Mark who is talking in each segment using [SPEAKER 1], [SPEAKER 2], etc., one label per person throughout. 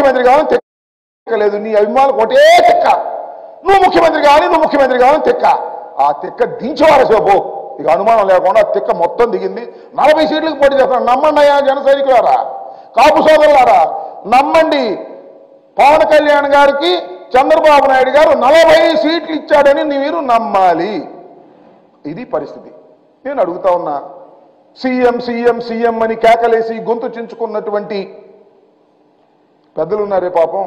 [SPEAKER 1] ముఖ్యమంత్రి కావాలని తెక్కలేదు. నీ అభిమానులకు ఒకటే తెక్క, నువ్వు ముఖ్యమంత్రి కావాలని తెక్క. ఆ తెక్క దించేవారసేపు ఇక అనుమానం లేకుండా ఆ తెక్క మొత్తం దిగింది. 40 సీట్లకు పోటీ చేస్తాను. నమ్మండి అయ్యా జన సైనికులారా, కాపు సోదరులారా, నమ్మండి. పవన్ కళ్యాణ్ గారికి చంద్రబాబు నాయుడు గారు 40 సీట్లు ఇచ్చాడని మీరు నమ్మాలి. ఇది పరిస్థితి. నేను అడుగుతా ఉన్నా, సీఎం అని కేకలేసి గొంతు చించుకున్నటువంటి పెద్దలున్నారే పాపం,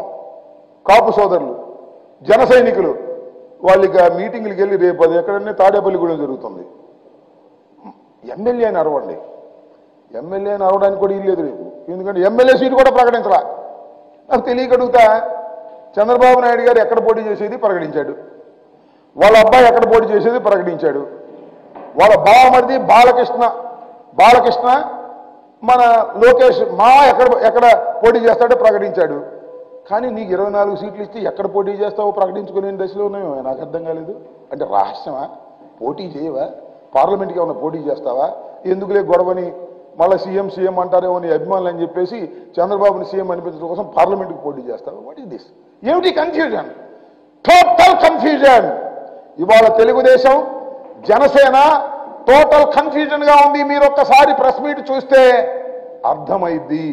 [SPEAKER 1] కాపు సోదరులు, జన సైనికులు, వాళ్ళకి మీటింగ్లకు వెళ్ళి రేపు అది ఎక్కడన్నా తాడేపల్లిగూడెం జరుగుతుంది. ఎమ్మెల్యేని అరవండి. ఎమ్మెల్యేని అరవడానికి కూడా ఇల్లేదు రేపు. ఎందుకంటే ఎమ్మెల్యే సీటు కూడా ప్రకటించరా. నాకు తెలియక అడుగుతా, చంద్రబాబు నాయుడు గారు ఎక్కడ పోటీ చేసేది ప్రకటించాడు, వాళ్ళ అబ్బాయి ఎక్కడ పోటీ చేసేది ప్రకటించాడు, వాళ్ళ బావమరిది బాలకృష్ణ మన లోకేష్ ఎక్కడ పోటీ చేస్తాడో ప్రకటించాడు. కానీ నీకు 24 సీట్లు ఇస్తే ఎక్కడ పోటీ చేస్తావో ప్రకటించుకునే దశలో ఉన్నాయో నాకు అర్థం కాలేదు. అంటే రహస్యమా? పోటీ చేయవా? పార్లమెంట్కి ఏమైనా పోటీ చేస్తావా? ఎందుకులే గొడవని మళ్ళీ సీఎం అంటారేమో నీ అభిమానులు అని చెప్పేసి చంద్రబాబుని సీఎం అనిపించడం కోసం పార్లమెంట్కి పోటీ చేస్తావా? What is this? ఏమిటి కన్ఫ్యూజన్? Total confusion. ఇవాళ తెలుగుదేశం జనసేన టోటల్ కన్ఫ్యూజన్ గా ఉంది. మీరు ఒక్కసారి ప్రెస్ మీట్ చూస్తే అర్థమైద్ది.